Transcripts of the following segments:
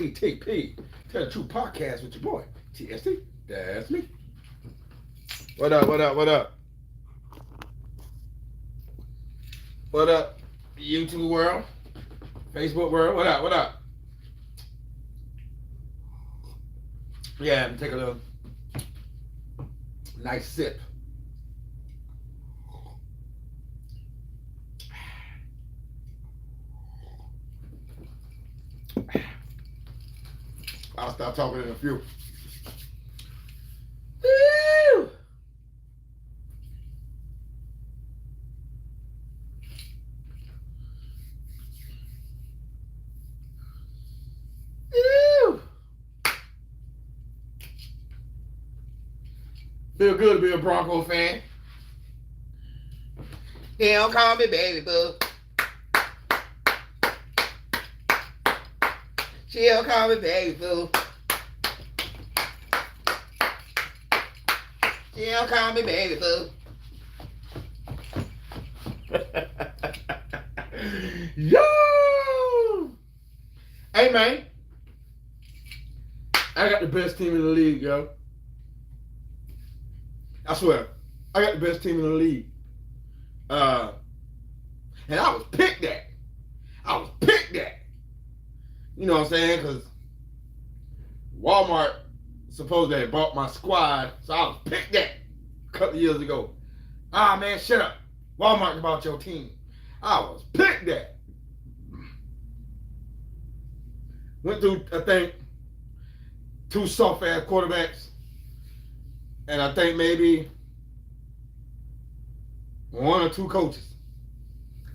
TTP, Tell the Truth Podcast with your boy, TST. That's me. What up, what up, what up? What up, YouTube world, Facebook world, what up, what up? Yeah, I'm take a little nice sip. I'll stop talking in a few. Woo! Woo! Feel good to be a Bronco fan. They don't call me baby boo. She don't call me baby boo. She don't call me baby boo. Yo! Hey man, I got the best team in the league, yo. I swear, I got the best team in the league. And I was picked at. You know what I'm saying? Because Walmart supposedly bought my squad, so I was picked at a couple of years ago. Ah, man, shut up. Walmart bought your team. I was picked at. Went through, I think, 2 soft-ass quarterbacks. And I think maybe 1 or 2 coaches.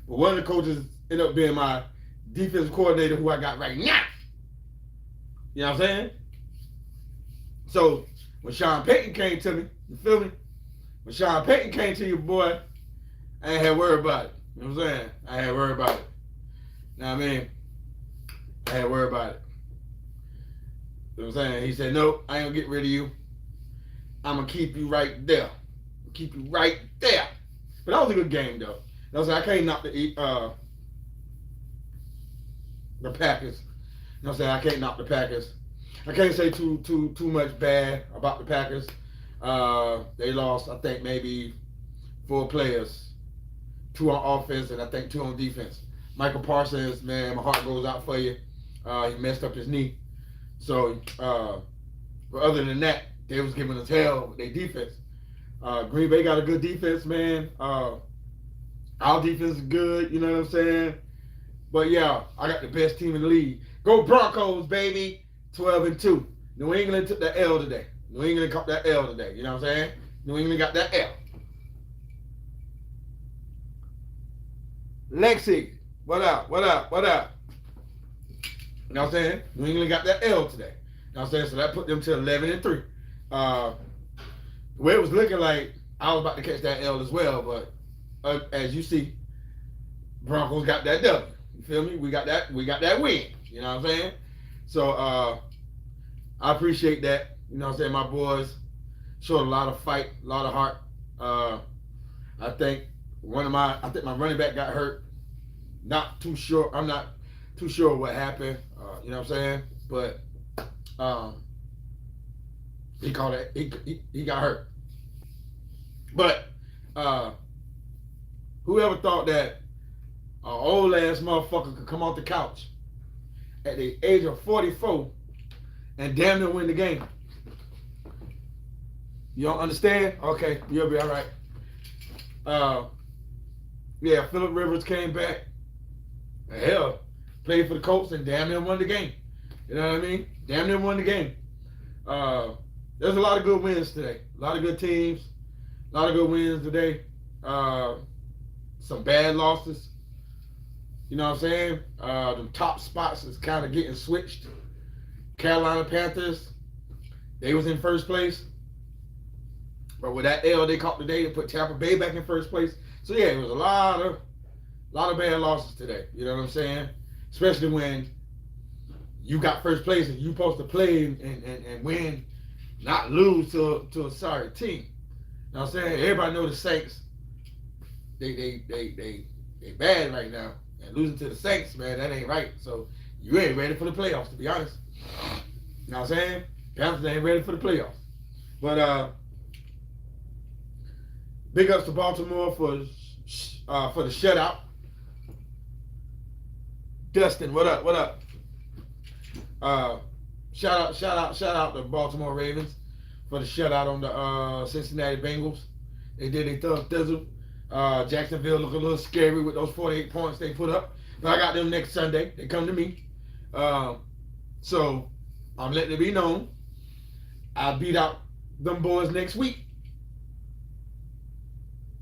But one of the coaches ended up being my defensive coordinator who I got right now. You know what I'm saying? So when Sean Payton came to me, you feel me? When Sean Payton came to you, boy, I ain't had to worry about it. You know what I'm saying? I ain't had to worry about it. You know what I mean? I ain't had to worry about it. You know what I'm saying? He said, no, I ain't gonna get rid of you. I'm gonna keep you right there. Keep you right there. But that was a good game, though. You know what I'm saying? I can't knock the Packers. You know what I'm saying? I can't knock the Packers. I can't say too much bad about the Packers. They lost, I think, maybe 4 players. 2 on offense and I think 2 on defense. Michael Parsons, man, my heart goes out for you. He messed up his knee. So, but other than that, they was giving us hell with their defense. Green Bay got a good defense, man. Our defense is good, you know what I'm saying? But yeah, I got the best team in the league. Go Broncos, baby. 12-2. New England took that L today. New England caught that L today. You know what I'm saying? New England got that L. Lexi, what up? What up? What up? You know what I'm saying? New England got that L today. You know what I'm saying? So that put them to 11-3. The way it was looking like, I was about to catch that L as well, but as you see, Broncos got that W. You feel me? We got that win. You know what I'm saying? So I appreciate that. You know what I'm saying? My boys showed a lot of fight, a lot of heart. I think my running back got hurt. Not too sure. I'm not too sure what happened. You know what I'm saying? But he called it. He got hurt. But whoever thought that an old ass motherfucker could come off the couch at the age of 44 and damn near win the game? You don't understand? Okay, you'll be all right. Yeah, Phillip Rivers came back. Hell, played for the Colts and damn near won the game. You know what I mean? Damn near won the game. There's a lot of good wins today. A lot of good teams. A lot of good wins today. Some bad losses. You know what I'm saying? The top spots is kind of getting switched. Carolina Panthers, they was in first place. But with that L they caught today, they put Tampa Bay back in first place. So yeah, it was a lot of bad losses today. You know what I'm saying? Especially when you got first place and you supposed to play and win, not lose to a sorry team. You know what I'm saying? Everybody know the Saints. They bad right now. And losing to the Saints, man, that ain't right. So You ain't ready for the playoffs, to be honest. You know what I'm saying? Panthers ain't ready for the playoffs. But big ups to Baltimore for the shutout. Dustin, what up? What up? Shout out to Baltimore Ravens for the shutout on the Cincinnati Bengals. They did a tough thizzle. Jacksonville look a little scary with those 48 points they put up. But I got them next Sunday. They come to me. So I'm letting it be known. I'll beat out them boys next week.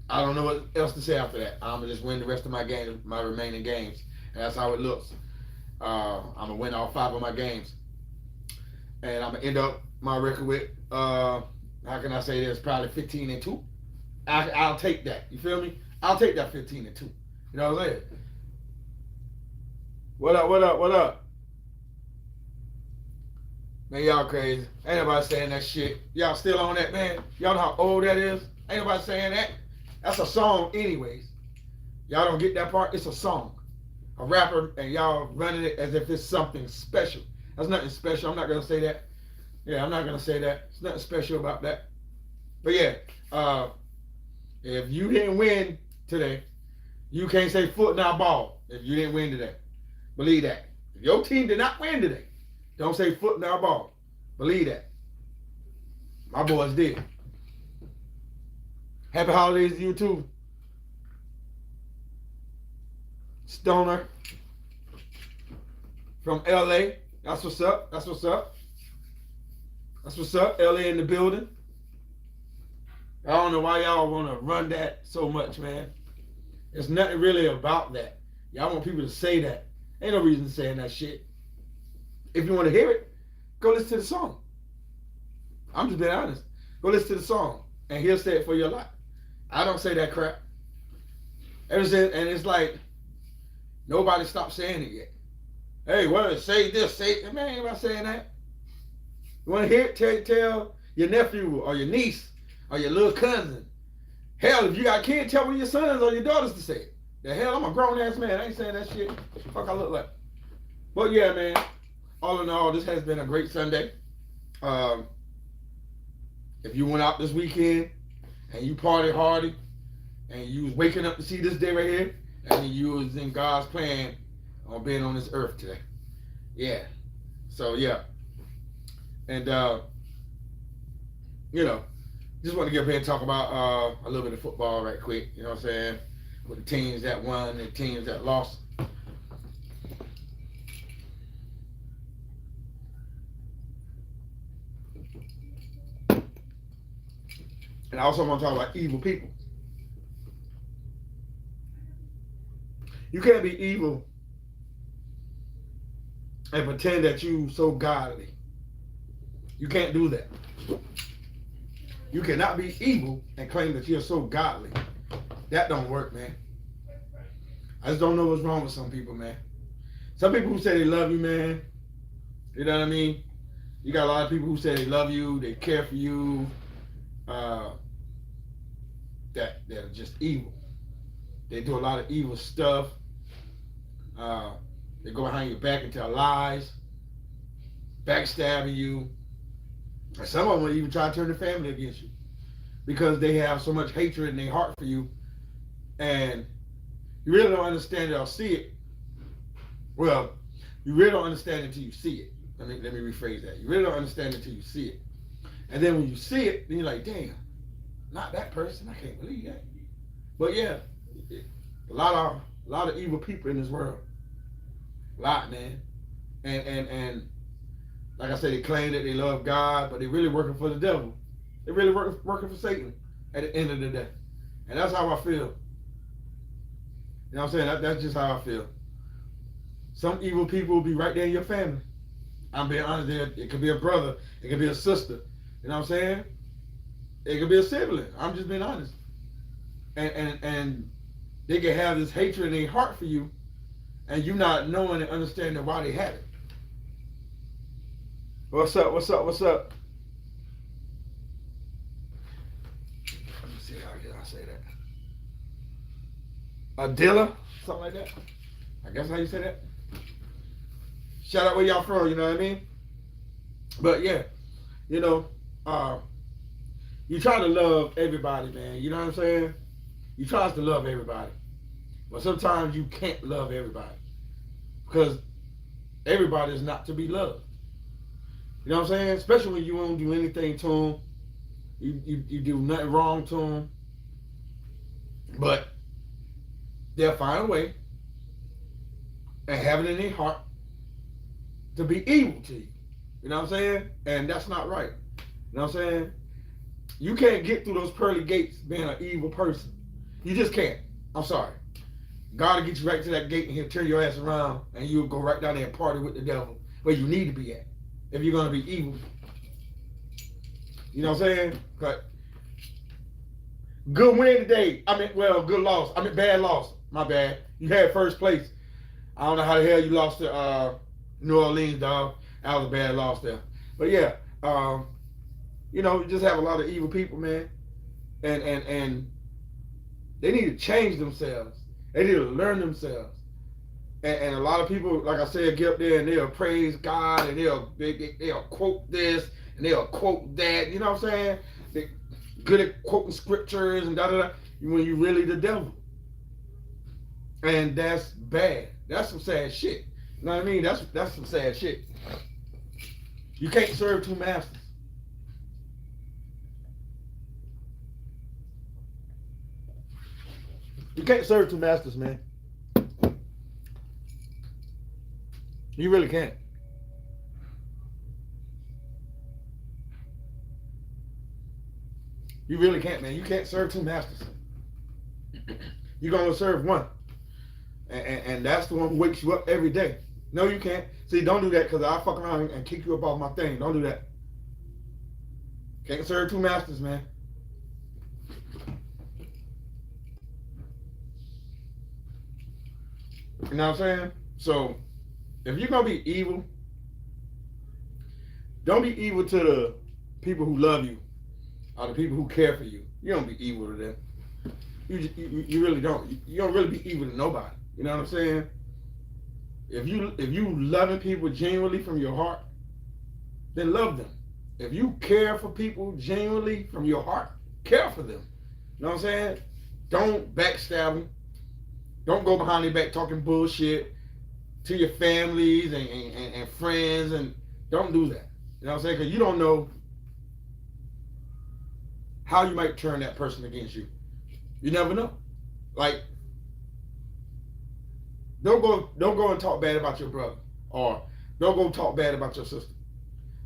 I don't know what else to say after that. I'm gonna just win the rest of my games, my remaining games. And that's how it looks. I'm gonna win all 5 of my games, and I'm gonna end up my record with how can I say this? Probably 15-2. I'll take that. You feel me? I'll take that 15-2. You know what I'm saying? What up? What up? What up? Man, y'all crazy. Ain't nobody saying that shit. Y'all still on that, man? Y'all know how old that is? Ain't nobody saying that. That's a song anyways. Y'all don't get that part? It's a song. A rapper, and y'all running it as if it's something special. That's nothing special. I'm not going to say that. Yeah, I'm not going to say that. There's nothing special about that. But yeah, if you didn't win today, you can't say foot now ball if you didn't win today. Believe that. If your team did not win today, don't say foot now ball. Believe that. My boys did. Happy holidays to you too. Stoner from LA. That's what's up. That's what's up. That's what's up. LA in the building. I don't know why y'all want to run that so much, man. There's nothing really about that. Y'all want people to say that. Ain't no reason saying that shit. If you want to hear it, go listen to the song. I'm just being honest. Go listen to the song, and he'll say it for your life. I don't say that crap. And it's like, nobody stopped saying it yet. Hey, what? Say this, say it. Man, ain't nobody saying that. You want to hear it? Tell your nephew or your niece or your little cousin. Hell, if you got kids, tell one of your sons or your daughters to say it. The hell, I'm a grown-ass man. I ain't saying that shit. Fuck I look like. But yeah, man. All in all, this has been a great Sunday. If you went out this weekend and you partied hardy and you was waking up to see this day right here, and you was in God's plan on being on this earth today. Yeah. So yeah. And just want to get up here and talk about a little bit of football right quick, you know what I'm saying? With the teams that won and the teams that lost. And I also want to talk about evil people. You can't be evil and pretend that you so godly. You can't do that. You cannot be evil and claim that you're so godly. That don't work, man. I just don't know what's wrong with some people, man. Some people who say they love you, man. You know what I mean? You got a lot of people who say they love you, they care for you, that are just evil. They do a lot of evil stuff. They go behind your back and tell lies, backstabbing you. And some of them will even try to turn their family against you because they have so much hatred in their heart for you. And you really don't understand it or see it. Well, you really don't understand it until you see it. Let me rephrase that. You really don't understand it until you see it. And then when you see it, then you're like, damn, not that person. I can't believe that. But yeah, a lot of evil people in this world. A lot, man. And like I said, they claim that they love God, but they're really working for the devil. They're really working for Satan at the end of the day. And that's how I feel. You know what I'm saying? That's just how I feel. Some evil people will be right there in your family. I'm being honest there. It could be a brother. It could be a sister. You know what I'm saying? It could be a sibling. I'm just being honest. And they can have this hatred in their heart for you, and you not knowing and understanding why they have it. What's up? What's up? What's up? Let me see how can I say that. Adilla? Something like that. I guess how you say that. Shout out where y'all from, you know what I mean? But yeah, you know, you try to love everybody, man. You know what I'm saying? You try to love everybody. But sometimes you can't love everybody. Because everybody is not to be loved. You know what I'm saying? Especially when you won't do anything to them. You do nothing wrong to them. But they'll find a way and have it in their heart to be evil to you. You know what I'm saying? And that's not right. You know what I'm saying? You can't get through those pearly gates being an evil person. You just can't. I'm sorry. God will get you right to that gate and he'll turn your ass around and you'll go right down there and party with the devil where you need to be at if you're going to be evil. You know what I'm saying? But good win today. Good loss. Bad loss. My bad. You had first place. I don't know how the hell you lost to New Orleans, dog. That was a bad loss there. But yeah, you just have a lot of evil people, man. And they need to change themselves. They need to learn themselves. And a lot of people, like I said, get up there and they'll praise God and they'll quote this and they'll quote that. You know what I'm saying? They're good at quoting scriptures and da-da-da when you really the devil. And that's bad. That's some sad shit. You know what I mean? That's some sad shit. You can't serve two masters. You can't serve two masters, man. You really can't. You really can't, man. You can't serve two masters. You're going to serve one. And that's the one who wakes you up every day. No, you can't. See, don't do that because I'll fuck around and kick you up off my thing. Don't do that. Can't serve two masters, man. You know what I'm saying? So, if you're going to be evil, don't be evil to the people who love you or the people who care for you. You don't be evil to them. You really don't. You don't really be evil to nobody. You know what I'm saying? If you loving people genuinely from your heart, then love them. If you care for people genuinely from your heart, care for them. You know what I'm saying? Don't backstab them. Don't go behind their back talking bullshit to your families and friends, and don't do that. You know what I'm saying? Because you don't know how you might turn that person against you. You never know. Like, don't go and talk bad about your brother, or don't go talk bad about your sister,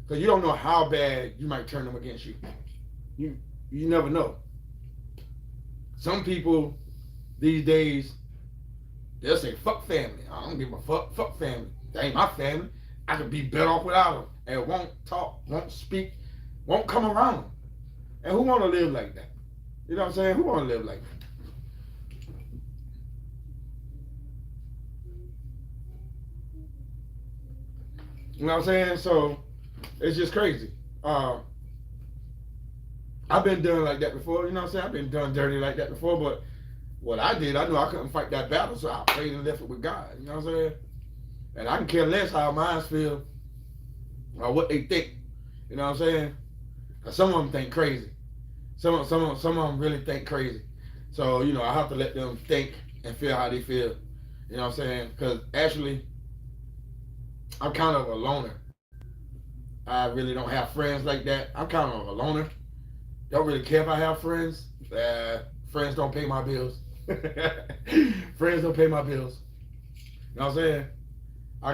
because you don't know how bad you might turn them against you. You never know. Some people these days, they'll say fuck family. I don't give a fuck family. They ain't my family. I could be better off without them, and won't talk, won't speak, won't come around them. And who want to live like that? You know what I'm saying? Who want to live like that? You know what I'm saying? So, it's just crazy. I've been done like that before, you know what I'm saying? I've been done dirty like that before, but what I did, I knew I couldn't fight that battle, so I prayed and left it with God, you know what I'm saying? And I can care less how mine feel or what they think, you know what I'm saying? Because some of them think crazy. Some of them really think crazy. So, I have to let them think and feel how they feel, you know what I'm saying? Because actually, I'm kind of a loner. I really don't have friends like that. I'm kind of a loner. Don't really care if I have friends. Friends don't pay my bills. Friends don't pay my bills. You know what I'm saying? I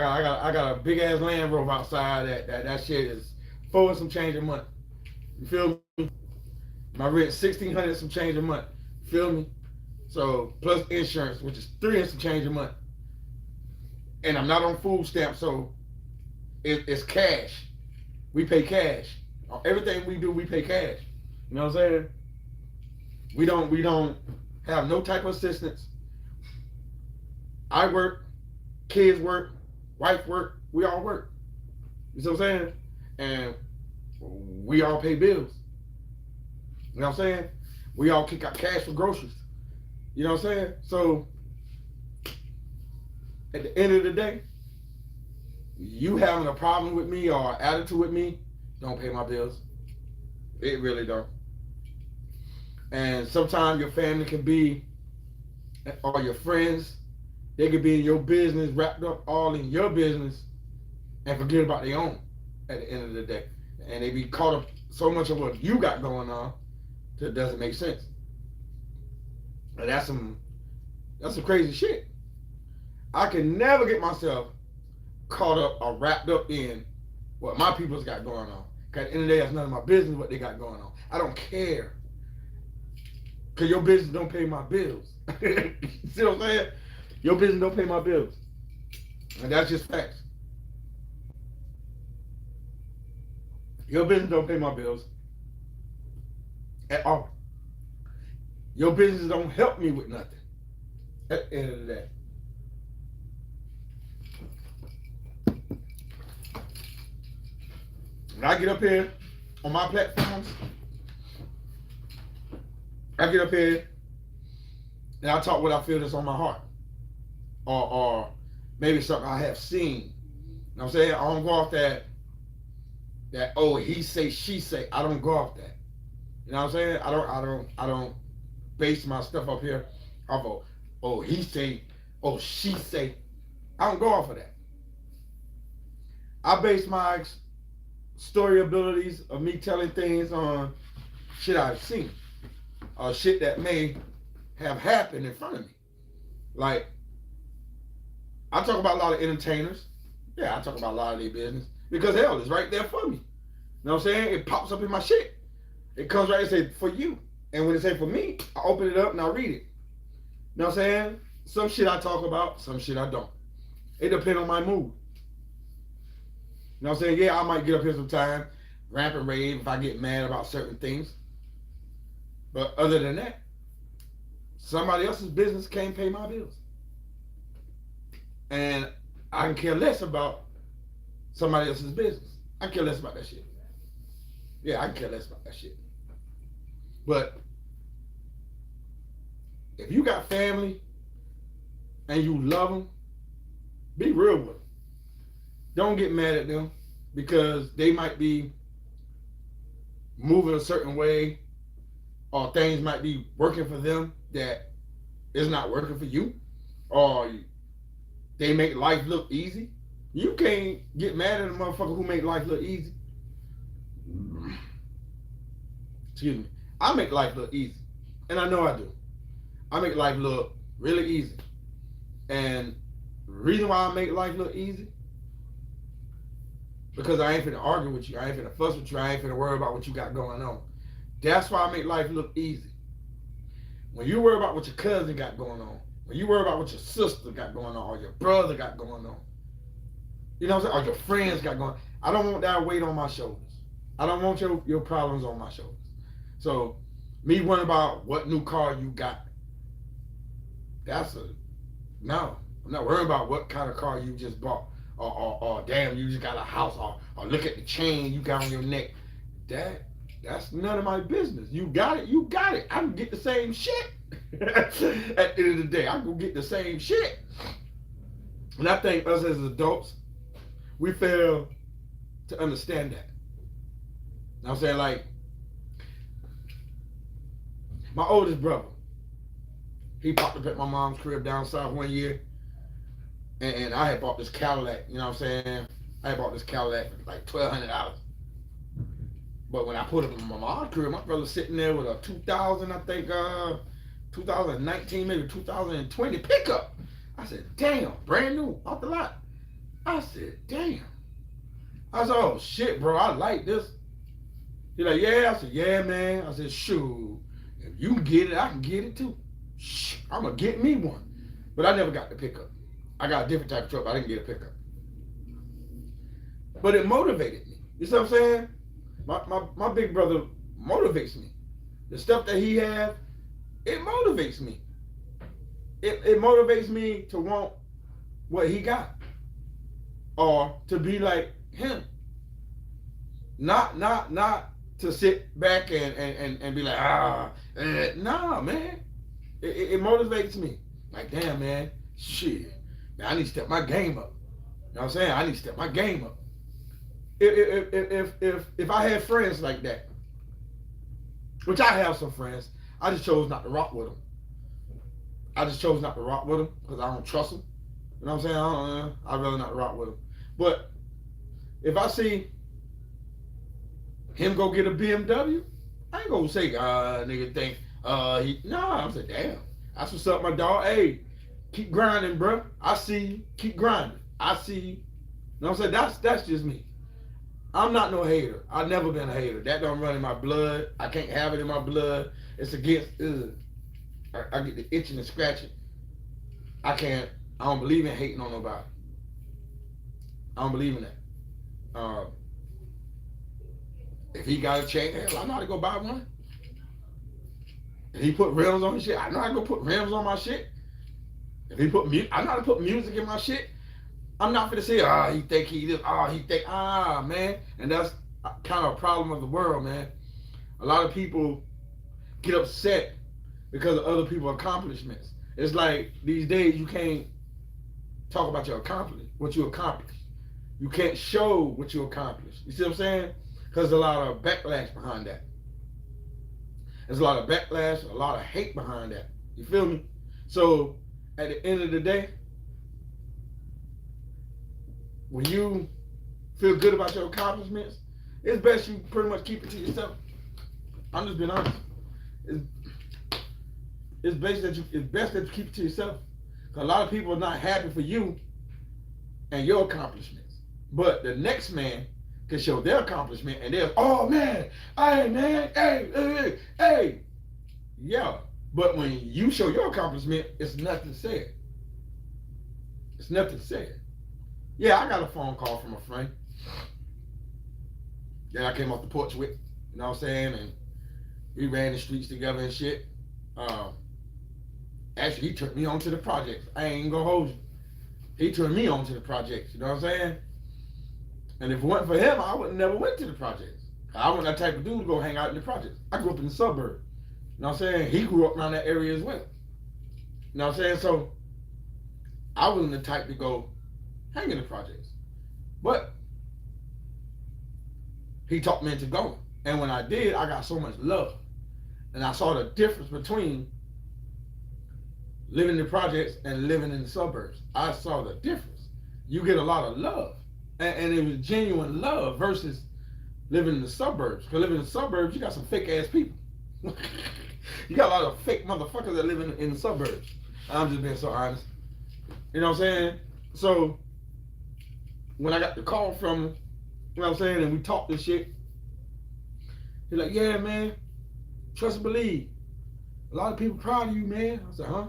got a big ass Land Rover outside that shit is full of some change a month. You feel me? My rent $1,600 some change a month. Feel me? So plus insurance, which is $300 some change a month. And I'm not on food stamps, so it's cash. We pay cash. Everything we do, we pay cash. You know what I'm saying? We don't have no type of assistance. I work, kids work, wife work, we all work. You see what I'm saying? And we all pay bills. You know what I'm saying? We all kick out cash for groceries. You know what I'm saying? So at the end of the day, you having a problem with me or attitude with me, don't pay my bills. It really don't. And sometimes your family can be, or your friends, they could be in your business, wrapped up all in your business, and forget about their own at the end of the day. And they be caught up so much of what you got going on that it doesn't make sense. And that's some crazy shit. I can never get myself caught up or wrapped up in what my people's got going on. Because at the end of the day, it's none of my business what they got going on. I don't care. Because your business don't pay my bills. See what I'm saying? Your business don't pay my bills. And that's just facts. Your business don't pay my bills at all. Your business don't help me with nothing at the end of the day. When I get up here on my platforms, I get up here and I talk what I feel that's on my heart. Or maybe something I have seen. You know what I'm saying? I don't go off that oh, he say, she say. I don't go off that. You know what I'm saying? I don't base my stuff up here off of, oh, he say, oh, she say. I don't go off of that. I base my story abilities of me telling things on shit I've seen. Or shit that may have happened in front of me. Like, I talk about a lot of entertainers. Yeah, I talk about a lot of their business. Because hell, it's right there for me. You know what I'm saying? It pops up in my shit. It comes right and say, for you. And when it say for me, I open it up and I read it. You know what I'm saying? Some shit I talk about, some shit I don't. It depends on my mood. You know what I'm saying? Yeah, I might get up here sometime, rant and rave if I get mad about certain things. But other than that, somebody else's business can't pay my bills. And I can care less about somebody else's business. I care less about that shit. Yeah, I care less about that shit. But if you got family and you love them, be real with them. Don't get mad at them because they might be moving a certain way or things might be working for them that is not working for you, or they make life look easy. You can't get mad at a motherfucker who make life look easy. Excuse me. I make life look easy. And I know I do. I make life look really easy. And the reason why I make life look easy, because I ain't finna argue with you. I ain't finna fuss with you. I ain't finna worry about what you got going on. That's why I make life look easy. When you worry about what your cousin got going on, when you worry about what your sister got going on, or your brother got going on, you know what I'm saying, or your friends got going on, I don't want that weight on my shoulders. I don't want your problems on my shoulders. So, me worrying about what new car you got, no. I'm not worrying about what kind of car you just bought, or damn, you just got a house, or look at the chain you got on your neck. That's none of my business. You got it, you got it. I can get the same shit. At the end of the day, I can get the same shit. And I think us as adults, we fail to understand that. You know what I'm saying? Like, my oldest brother, he popped up at my mom's crib down south one year, and I had bought this Cadillac, you know what I'm saying? I had bought this Cadillac for like $1,200. But when I put it in my mom's crib, my brother's sitting there with a 2000, I think, 2019, maybe 2020 pickup. I said, damn, brand new, off the lot. I said, damn. I said, oh shit, bro, I like this. He's like, yeah. I said, yeah, man. I said, shoot, if you can get it, I can get it too. Shh, I'm gonna get me one. But I never got the pickup. I got a different type of truck, but I didn't get a pickup. But it motivated me. You see what I'm saying? My big brother motivates me. The stuff that he have, it motivates me. It motivates me to want what he got, or to be like him. Not to sit back and be like, nah, man. It motivates me. Like, damn, man, shit, man, I need to step my game up. You know what I'm saying? I need to step my game up. If I had friends like that, which I have some friends, I just chose not to rock with them. I just chose not to rock with them because I don't trust them. You know what I'm saying? I'd rather not rock with them. But if I see him go get a BMW, I ain't gonna say, nigga think, I'm saying, damn, that's what's up, my dog. Hey, keep grinding, bro. I see you. Keep grinding. I see you. You know what I'm saying? That's just me. I'm not no hater. I've never been a hater. That don't run in my blood. I can't have it in my blood. It's against, I get the itching and scratching. I don't believe in hating on nobody. I don't believe in that. If he got a chain, hell, I know how to go buy one. If he put rims on his shit, I know how to go put rims on my shit. If he put I know how to put music in my shit. I'm not gonna say, he think he this, man. And that's kind of a problem of the world, man. A lot of people get upset because of other people's accomplishments. It's like these days you can't talk about what you accomplished. You can't show what you accomplished. You see what I'm saying? Because there's a lot of backlash behind that. There's a lot of backlash, a lot of hate behind that. You feel me? So at the end of the day, when you feel good about your accomplishments, it's best you pretty much keep it to yourself. I'm just being honest. It's best that you keep it to yourself. Because a lot of people are not happy for you and your accomplishments. But the next man can show their accomplishment and they're, oh man, hey man, hey. Yeah. But when you show your accomplishment, it's nothing said. It's nothing said. Yeah, I got a phone call from a friend that I came off the porch with, you know what I'm saying? And we ran the streets together and shit. Actually, he took me on to the projects. I ain't gonna hold you. He turned me on to the projects, you know what I'm saying? And if it wasn't for him, I would have never went to the projects. I wasn't that type of dude to go hang out in the projects. I grew up in the suburbs. You know what I'm saying? He grew up around that area as well. You know what I'm saying? So I wasn't the type to go hang in the projects. But he talked me into going. And when I did, I got so much love. And I saw the difference between living in the projects and living in the suburbs. I saw the difference. You get a lot of love. And it was genuine love versus living in the suburbs. Because living in the suburbs, you got some fake ass people. You got a lot of fake motherfuckers that live in the suburbs. I'm just being so honest. You know what I'm saying? So when I got the call from him, you know what I'm saying, and we talked this shit, he's like, yeah, man, trust and believe. A lot of people proud of you, man. I said, huh?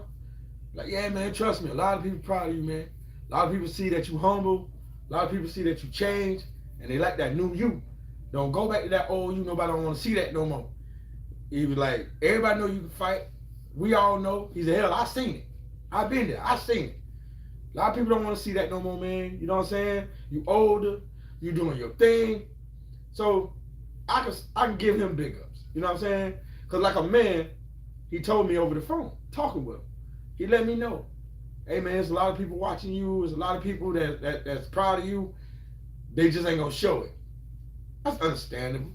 Like, yeah, man, trust me. A lot of people proud of you, man. A lot of people see that you humble. A lot of people see that you change, and they like that new you. Don't go back to that old you. Nobody don't want to see that no more. He was like, everybody know you can fight. We all know. He said, hell, I seen it. I've been there. I seen it. A lot of people don't want to see that no more, man. You know what I'm saying? You older. You doing your thing. So I can give him big ups. You know what I'm saying? Because like a man, he told me over the phone, talking with him. He let me know, hey man, there's a lot of people watching you. There's a lot of people that's proud of you. They just ain't gonna show it. That's understandable.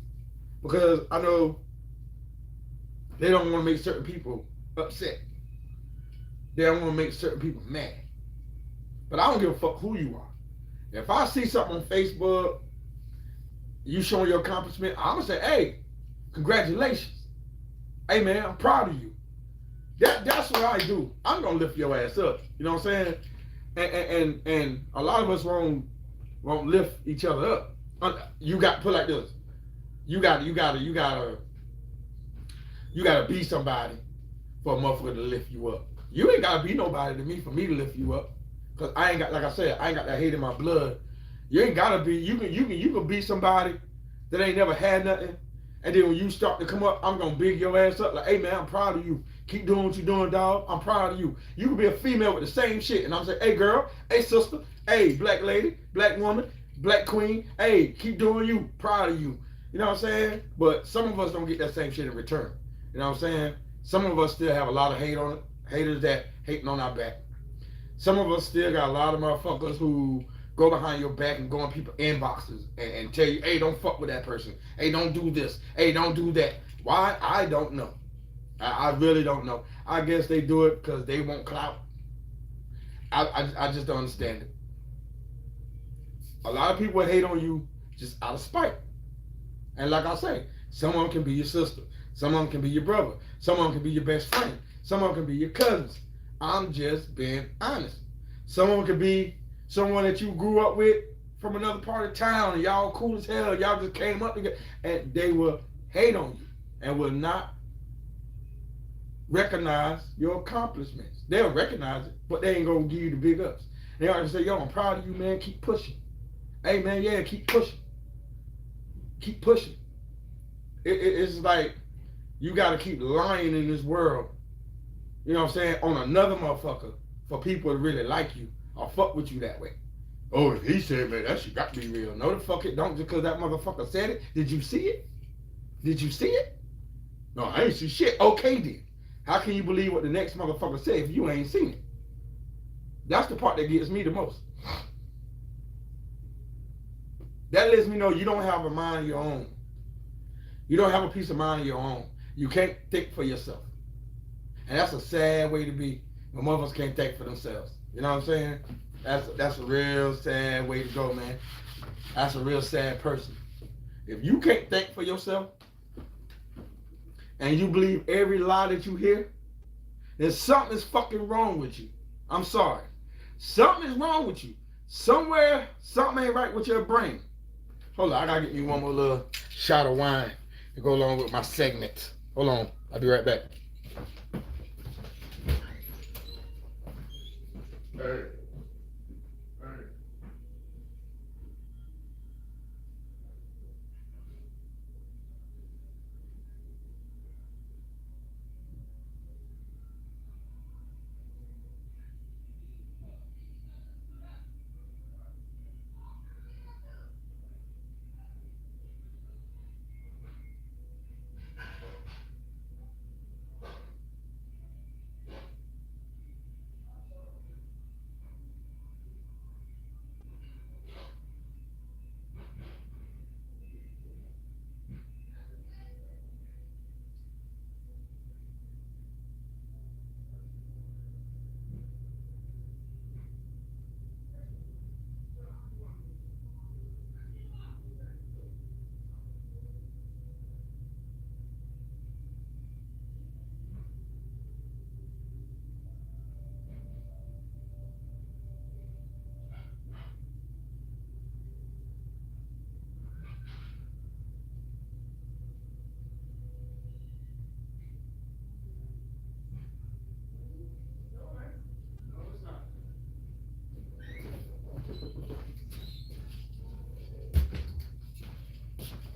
Because I know they don't want to make certain people upset. They don't want to make certain people mad. But I don't give a fuck who you are. If I see something on Facebook, you showing your accomplishment, I'm gonna say, hey, congratulations. Hey man, I'm proud of you. That's what I do. I'm gonna lift your ass up. You know what I'm saying? And a lot of us won't lift each other up. You got put like this. You gotta be somebody for a motherfucker to lift you up. You ain't gotta be nobody to me for me to lift you up. Cause I ain't got, like I said, I ain't got that hate in my blood. You ain't gotta be. You can be somebody that ain't never had nothing. And then when you start to come up, I'm gonna big your ass up like, hey man, I'm proud of you. Keep doing what you're doing, dog. I'm proud of you. You can be a female with the same shit. And I'm saying, hey girl, hey sister, hey black lady, black woman, black queen, hey, keep doing you. Proud of you. You know what I'm saying? But some of us don't get that same shit in return. You know what I'm saying? Some of us still have a lot of hate on it. Haters that hating on our back. Some of us still got a lot of motherfuckers who go behind your back and go in people's inboxes and tell you, hey, don't fuck with that person. Hey, don't do this. Hey, don't do that. Why? I don't know. I really don't know. I guess they do it because they want clout. I just don't understand it. A lot of people hate on you just out of spite. And like I say, someone can be your sister. Someone can be your brother. Someone can be your best friend. Someone can be your cousins. I'm just being honest. Someone could be someone that you grew up with from another part of town and y'all cool as hell. Y'all just came up together and they will hate on you and will not recognize your accomplishments. They'll recognize it, but they ain't gonna give you the big ups. They ought to say, yo, I'm proud of you, man. Keep pushing. Hey, man, yeah, keep pushing. Keep pushing. It's like you got to keep lying in this world, you know what I'm saying, on another motherfucker for people to really like you or fuck with you that way. Oh, if he said, man, that shit got to be real. No, the fuck it don't, just because that motherfucker said it. Did you see it? Did you see it? No, I ain't see shit. Okay, then. How can you believe what the next motherfucker said if you ain't seen it? That's the part that gets me the most. That lets me know you don't have a mind of your own. You don't have a peace of mind of your own. You can't think for yourself. And that's a sad way to be when motherfuckers can't think for themselves. You know what I'm saying? That's a real sad way to go, man. That's a real sad person. If you can't think for yourself and you believe every lie that you hear, then something is fucking wrong with you. I'm sorry. Something is wrong with you. Somewhere, something ain't right with your brain. Hold on, I gotta get me one more little shot of wine to go along with my segment. Hold on, I'll be right back. Hey.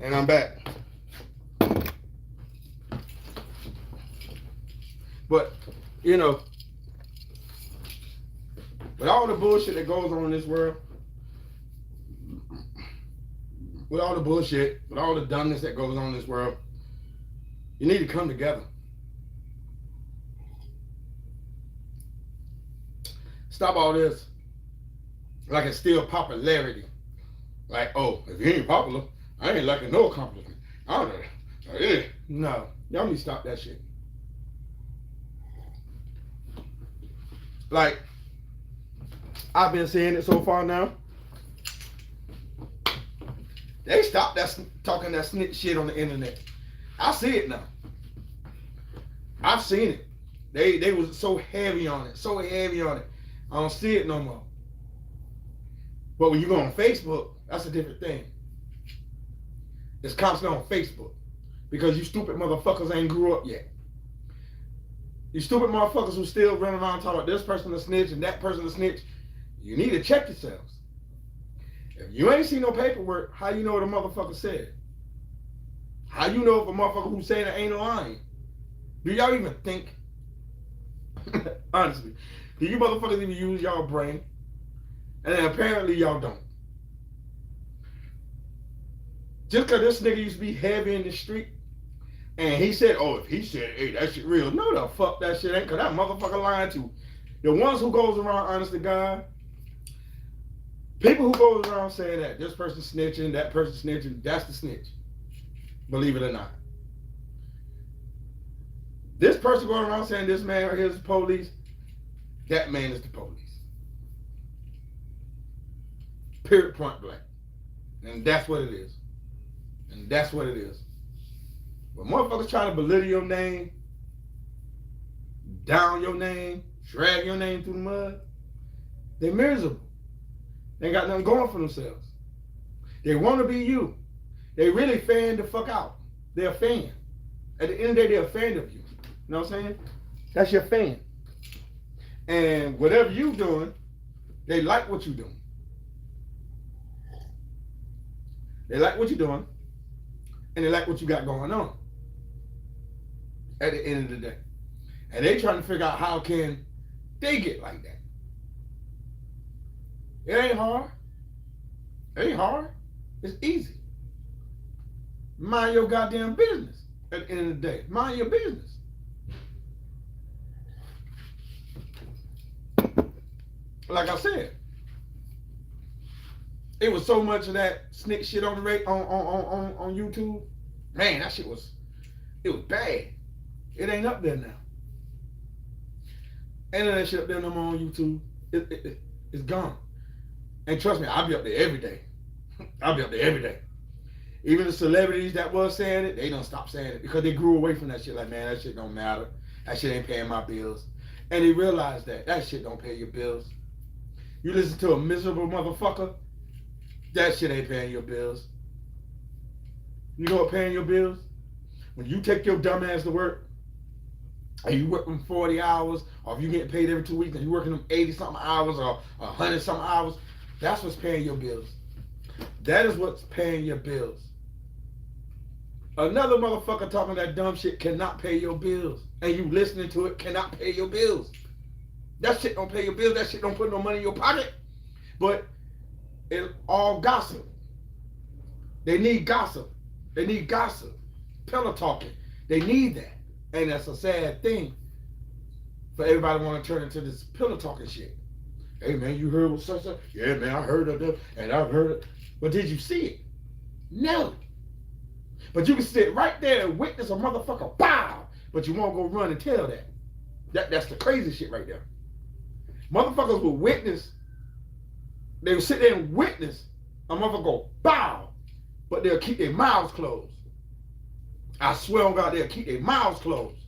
And I'm back. But, you know, with all the bullshit that goes on in this world, with all the bullshit, with all the dumbness that goes on in this world, you need to come together. Stop all this like it's still popularity. Like, oh, if you ain't popular, I ain't liking no accomplishment. I don't know. No, y'all need to stop that shit. Like, I've been seeing it so far now. They stopped talking that snitch shit on the internet. I see it now. I've seen it. They was so heavy on it, I don't see it no more. But when you go on Facebook, that's a different thing. It's constantly on Facebook because you stupid motherfuckers ain't grew up yet. You stupid motherfuckers who still running around talking about this person a snitch and that person a snitch, you need to check yourselves. If you ain't seen no paperwork, how you know what a motherfucker said? How you know if a motherfucker who's saying it ain't lying? Do y'all even think? Honestly, do you motherfuckers even use y'all brain? And then apparently y'all don't. Just because this nigga used to be heavy in the street, and he said, oh, if he said, hey, that shit real. No, the fuck that shit ain't, because that motherfucker lying too. The ones who goes around, honest to God, People who go around saying that this person snitching, that person snitching, that's the snitch. Believe it or not. This person going around saying this man right here is the police, that man is the police. Period, point blank. And that's what it is. And that's what it is. When motherfuckers try to belittle your name, down your name, drag your name through the mud, they're miserable. They ain't got nothing going for themselves. They want to be you. They really fan the fuck out. They're a fan. At the end of the day, they're a fan of you. You know what I'm saying? That's your fan. And whatever you doing, they like what you're doing. They like what you're doing, and they like what you got going on at the end of the day. And they trying to figure out how can they get like that. It ain't hard. It ain't hard. It's easy. Mind your goddamn business at the end of the day. Mind your business. Like I said, it was so much of that snick shit on the on YouTube. Man, that shit was bad. It ain't up there now. Ain't that shit up there no more on YouTube. It's gone. And trust me, I'll be up there every day. I'll be up there every day. Even the celebrities that was saying it, they don't stop saying it because they grew away from that shit. Like, man, that shit don't matter. That shit ain't paying my bills. And they realized that shit don't pay your bills. You listen to a miserable motherfucker, that shit ain't paying your bills. You know what paying your bills? When you take your dumb ass to work, and you work them 40 hours, or if you get paid every 2 weeks, and you working them 80-something hours or 100-something hours, that's what's paying your bills. That is what's paying your bills. Another motherfucker talking that dumb shit cannot pay your bills, and you listening to it cannot pay your bills. That shit don't pay your bills. That shit don't put no money in your pocket. But it's all gossip. They need gossip. They need gossip. Pillow talking. They need that. And that's a sad thing for everybody want to turn into this pillow talking shit. Hey man, you heard what such? Yeah man, I heard of them and I've heard it. But did you see it? No. But you can sit right there and witness a motherfucker bow, but you won't go run and tell that. That's the crazy shit right there. Motherfuckers will witness. They will sit there and witness a motherfucker go bow, but they'll keep their mouths closed. I swear on God, they'll keep their mouths closed.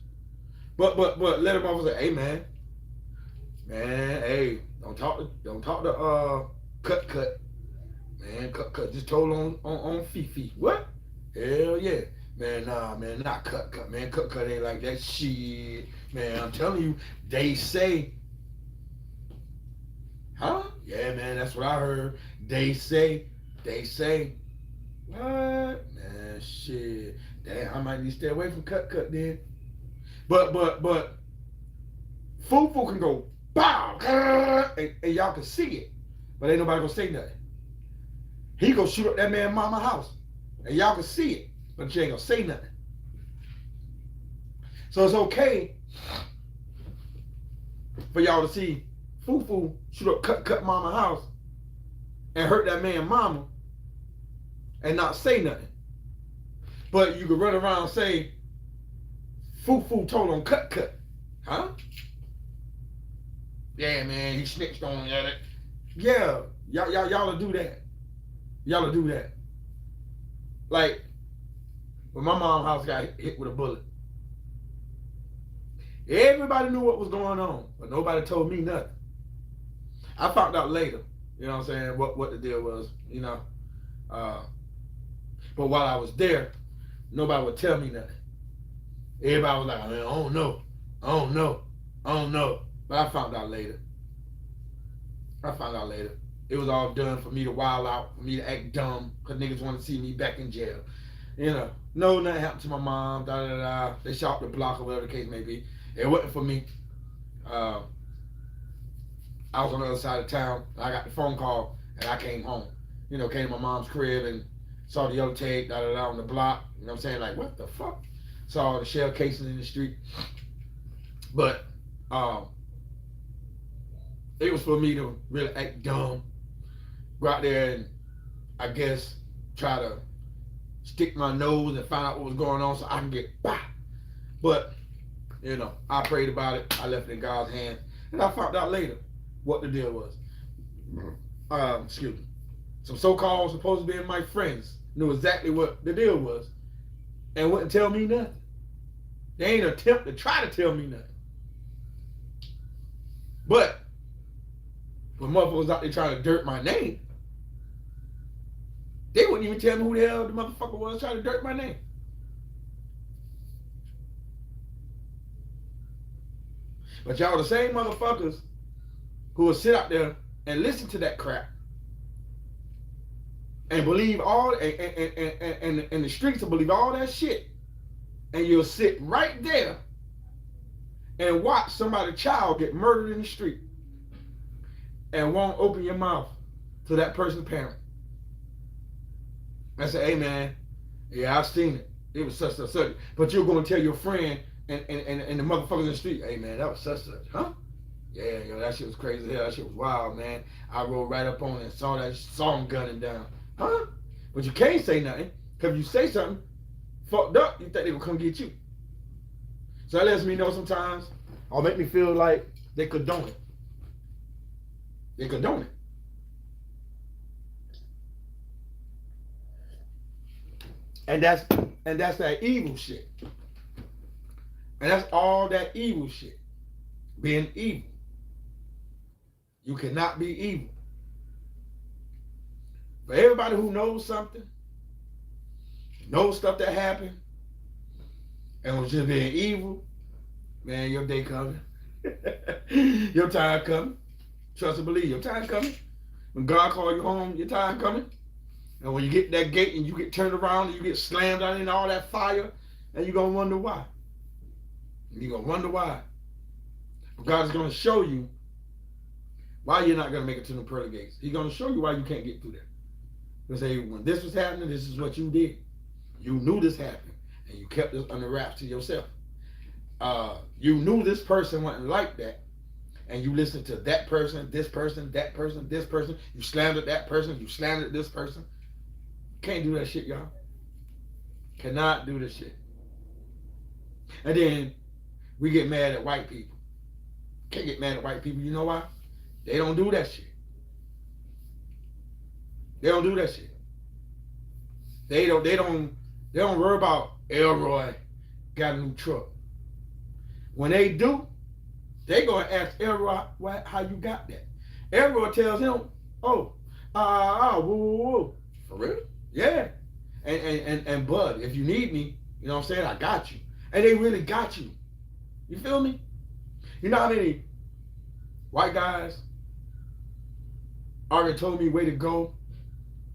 But let them motherfucker say, hey man, hey, don't talk to cut. Man, cut just told on Fifi. What? Hell yeah. Man, nah, man, not cut. Man, cut ain't like that shit. Man, I'm telling you, they say. Huh? Yeah, man, that's what I heard. They say. What? Man, shit. Damn, I might need to stay away from cut then. But Fufu can go bow, and y'all can see it, but ain't nobody gonna say nothing. He gonna shoot up that man mama house, and y'all can see it, but you ain't gonna say nothing. So it's okay for y'all to see Fufu shoot up cut mama house and hurt that man mama and not say nothing. But you could run around and say Fufu told on cut. Huh? Yeah, man, he snitched on that. Yeah, y'all will do that. Y'all will do that. Like, when my mom's house got hit with a bullet, everybody knew what was going on, but nobody told me nothing. I found out later, you know what I'm saying, what the deal was, you know. But while I was there, nobody would tell me nothing. Everybody was like, man, I don't know. But I found out later. It was all done for me to wild out, for me to act dumb, because niggas want to see me back in jail. You know, no, nothing happened to my mom, They shot the block or whatever the case may be. It wasn't for me. I was on the other side of town. I got the phone call, and I came home. You know, came to my mom's crib and saw the yellow tape, on the block. You know what I'm saying? Like, what the fuck? Saw the shell casings in the street. But it was for me to really act dumb go out there and, I guess, try to stick my nose and find out what was going on so I can get bah. But, I prayed about it. I left it in God's hands. And I found out later what the deal was. Excuse me. Some so-called supposed to be my friends knew exactly what the deal was and wouldn't tell me nothing. They ain't attempt to try to tell me nothing. But when motherfuckers out there trying to dirt my name, they wouldn't even tell me who the hell the motherfucker was trying to dirt my name. But y'all the same motherfuckers who will sit out there and listen to that crap and believe all and the streets will believe all that shit, and you'll sit right there and watch somebody's child get murdered in the street and won't open your mouth to that person's parent and say, hey man, yeah, I've seen it. It was such and such. But you're going to tell your friend and the motherfuckers in the street, hey man, that was such and such. Huh? Yeah, that shit was crazy. Hell, that shit was wild, man. I rode right up on it and saw him gunning down. Huh? But you can't say nothing, because if you say something fucked up, you think they gonna come get you. So that lets me know sometimes, or make me feel like they condone it. They condone it. And that's that evil shit. And that's all that evil shit. Being evil. You cannot be evil. For everybody who knows something, knows stuff that happened, and was just being evil, man, your day coming. Your time coming. Trust and believe, your time coming. When God call you home, your time coming. And when you get that gate and you get turned around and you get slammed out in all that fire, and you're going to wonder why. You're going to wonder why. But God is going to show you why you're not going to make it to the pearly gates. He's going to show you why you can't get through there. He'll say, when this was happening, this is what you did. You knew this happened, and you kept this under wraps to yourself. You knew this person wasn't like that, and you listened to that person, this person, that person, this person. You slandered that person, you slandered this person. Can't do that shit, y'all. Cannot do this shit. And then we get mad at white people. Can't get mad at white people. You know why? They don't do that shit. They don't do that shit. They don't worry about Elroy got a new truck. When they do, they gonna ask Elroy how you got that. Elroy tells him, whoa. For real? Yeah. And Bud, if you need me, you know what I'm saying, I got you. And they really got you. You feel me? You know how many white guys already told me where to go,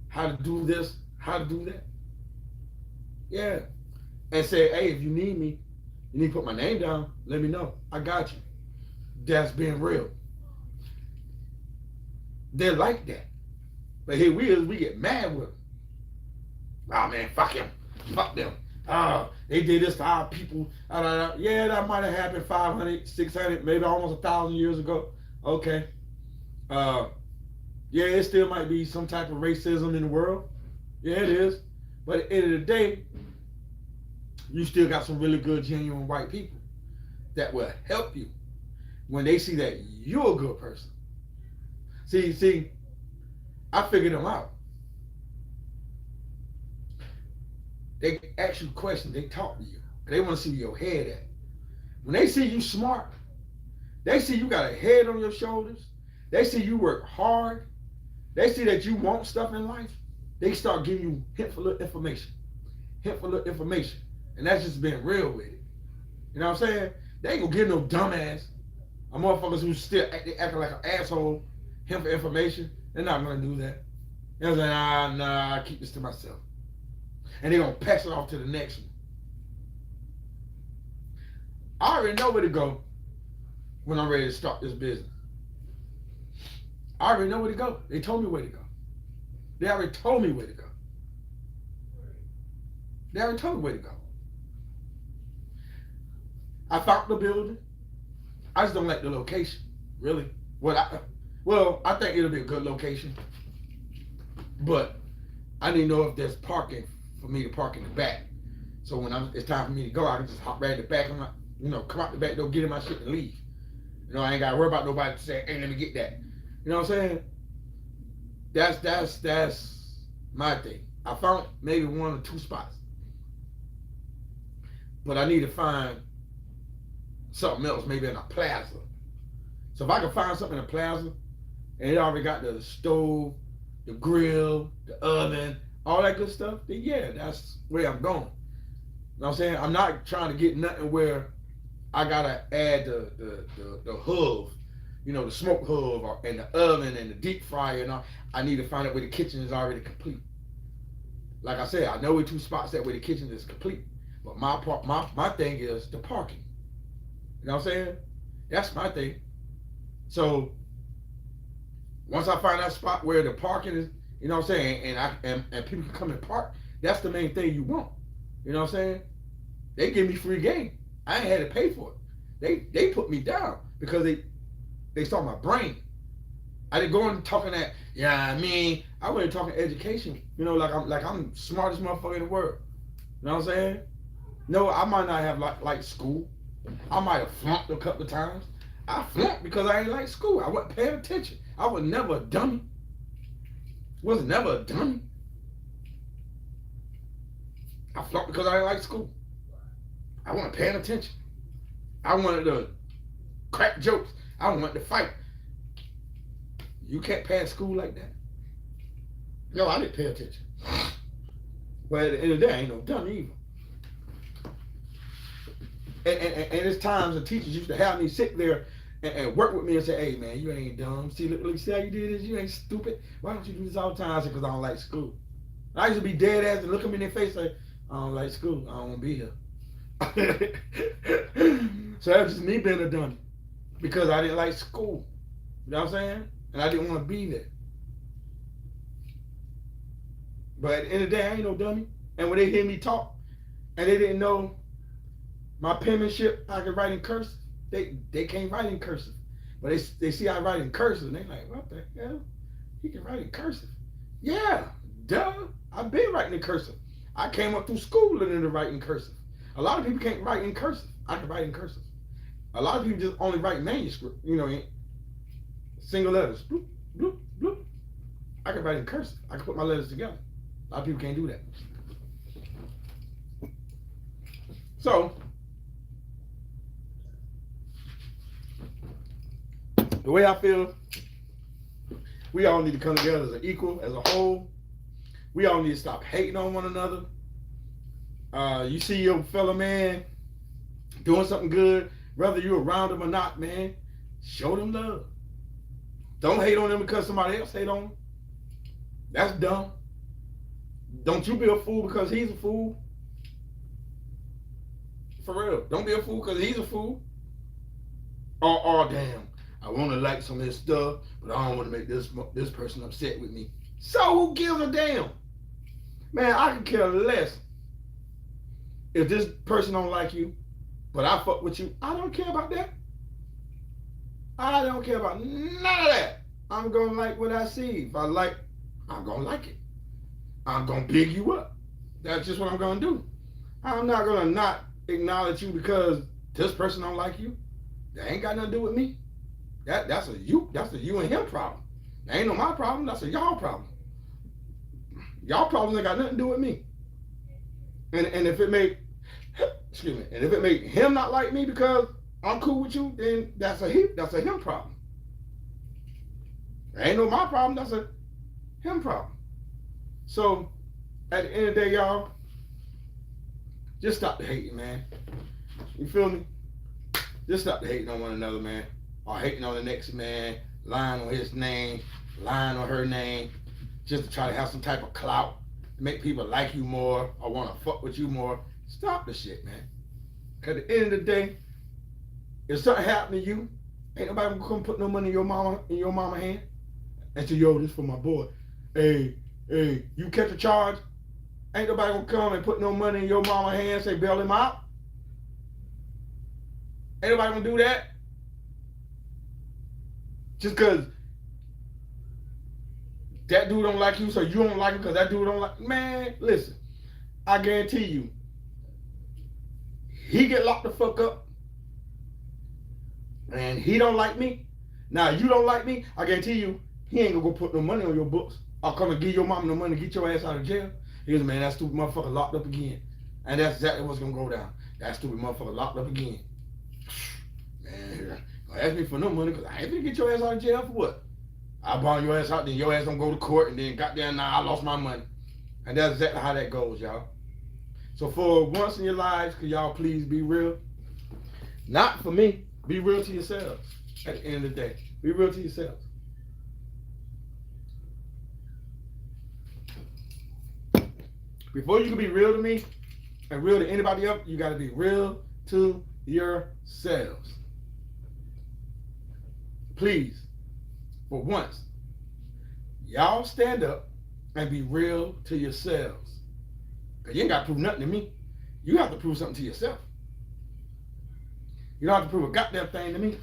how to do this, how to do that? Yeah. And say, hey, if you need me, you need to put my name down, let me know. I got you. That's being real. They're like that. But here we get mad with them. Oh man, fuck him. Fuck them. They did this to our people. Yeah, that might have happened 500, 600, maybe almost 1,000 years ago. Okay. Yeah, it still might be some type of racism in the world. Yeah, it is. But at the end of the day, you still got some really good, genuine white people that will help you when they see that you're a good person. See, I figured them out. They ask you questions, they talk to you. They want to see where your head at. When they see you smart, they see you got a head on your shoulders, they see you work hard, they see that you want stuff in life, they start giving you hintful of information. And that's just being real with it. You know what I'm saying? They ain't gonna get no dumbass, or motherfuckers who still acting like an asshole, him for information. They're not gonna do that. They're like, nah, I keep this to myself. And they're gonna pass it off to the next one. I already know where to go when I'm ready to start this business. I already know where to go. They told me where to go. They already told me where to go. They already told me where to go. I found the building. I just don't like the location, really. Well, I think it'll be a good location. But I need to know if there's parking for me to park in the back. So when it's time for me to go, I can just hop right in the back and come out the back door, get in my shit and leave. I ain't gotta worry about nobody saying, "Hey, let me get that." You know what I'm saying? That's my thing. I found maybe 1 or 2 spots, but I need to find something else, maybe in a plaza. So if I can find something in a plaza, and it already got the stove, the grill, the oven, all that good stuff, then yeah, that's where I'm going. You know what I'm saying? I'm not trying to get nothing where I gotta add the hoof, the smoke hoof, and the oven and the deep fryer and all. I need to find out where the kitchen is already complete. Like I said, I know where 2 spots that where the kitchen is complete. But my thing is the parking. You know what I'm saying? That's my thing. So once I find that spot where the parking is, you know what I'm saying, and people can come and park, that's the main thing you want. You know what I'm saying? They give me free game. I ain't had to pay for it. They put me down because they saw my brain. I didn't go in talking that, I went talking education, like I'm smartest motherfucker in the world. You know what I'm saying? No, I might not have like school. I might have flunked a couple of times. I flunked because I ain't like school. I wasn't paying attention. I was never a dummy. Was never a dummy. I flunked because I didn't like school. I wasn't paying attention. I wanted to crack jokes. I wanted to fight. You can't pass school like that. No, I didn't pay attention. But at the end of the day, I ain't no dummy either. And there's times the teachers used to have me sit there and work with me and say, "Hey man, you ain't dumb. See how you did this? You ain't stupid. Why don't you do this all the time?" I said, "Because I don't like school." I used to be dead ass and look at me in their face like, "I don't like school. I don't want to be here." So that's just me being a dummy because I didn't like school. You know what I'm saying? And I didn't want to be there. But at the end of the day, I ain't no dummy. And when they hear me talk and they didn't know my penmanship, I can write in cursive. They can't write in cursive. But they see I write in cursive and they like, "What the hell? He can write in cursive." Yeah, duh. I've been writing in cursive. I came up through school learning to write in cursive. A lot of people can't write in cursive. I can write in cursive. A lot of people just only write manuscript, single letters. Bloop, bloop, bloop. I can write in cursive. I can put my letters together. A lot of people can't do that. So, the way I feel, we all need to come together as an equal, as a whole. We all need to stop hating on one another. You see your fellow man doing something good, whether you're around them or not, man, show them love. Don't hate on them because somebody else hate on them. That's dumb. Don't you be a fool because he's a fool. For real. Don't be a fool because he's a fool. Oh, damn. I want to like some of his stuff, but I don't want to make this person upset with me. So who gives a damn? Man, I can care less if this person don't like you, but I fuck with you. I don't care about that. I don't care about none of that. I'm going to like what I see. If I like, I'm going to like it. I'm going to big you up. That's just what I'm going to do. I'm not going to not acknowledge you because this person don't like you. That ain't got nothing to do with me. That's a you and him problem. That ain't no my problem. That's a y'all problem. Y'all problems ain't got nothing to do with me. And if it make him not like me because I'm cool with you, then that's a him problem. That ain't no my problem. That's a him problem. So at the end of the day, y'all, just stop the hating, man. You feel me? Just stop the hating on one another, man. Or hating on the next man, lying on his name, lying on her name, just to try to have some type of clout, to make people like you more or want to fuck with you more. Stop the shit, man. Because at the end of the day, if something happened to you, ain't nobody gonna come put no money in your mama hand and say, "Yo, this for my boy. Hey, you catch a charge, ain't nobody gonna come and put no money in your mama hand and say, "Bail him out." Ain't nobody gonna do that. Just because that dude don't like you, so you don't like him because that dude don't like. Man, listen, I guarantee you, he get locked the fuck up, and he don't like me. Now you don't like me. I guarantee you, he ain't gonna go put no money on your books. I'll come and give your mom no money, get your ass out of jail. He goes, man, that stupid motherfucker locked up again, and that's exactly what's gonna go down. That stupid motherfucker locked up again. Man, don't ask me for no money because I ain't gonna get your ass out of jail for what? I bond your ass out, then your ass don't go to court, and then goddamn, now I lost my money. And that's exactly how that goes, y'all. So for once in your lives, could y'all please be real? Not for me. Be real to yourselves at the end of the day. Be real to yourselves. Before you can be real to me and real to anybody else, you got to be real to yourselves. Please, for once, y'all stand up and be real to yourselves. Because you ain't got to prove nothing to me. You have to prove something to yourself. You don't have to prove a goddamn thing to me.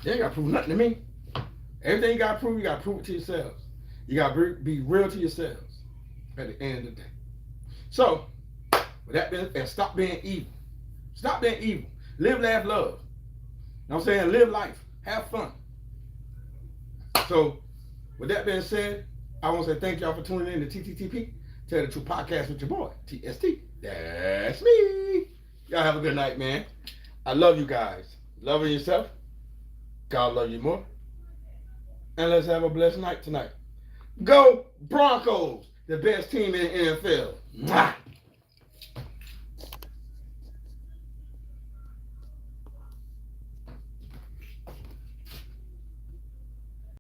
You ain't got to prove nothing to me. Everything you got to prove it to yourselves. You got to be real to yourselves at the end of the day. So, with that being said, stop being evil. Stop being evil. Live, laugh, love. You know what I'm saying? Live life. Have fun. So, with that being said, I want to say thank y'all for tuning in to TTTP, Tell the Truth Podcast with your boy, TST. That's me. Y'all have a good night, man. I love you guys. Loving yourself. God love you more. And let's have a blessed night tonight. Go Broncos, the best team in the NFL. Mwah.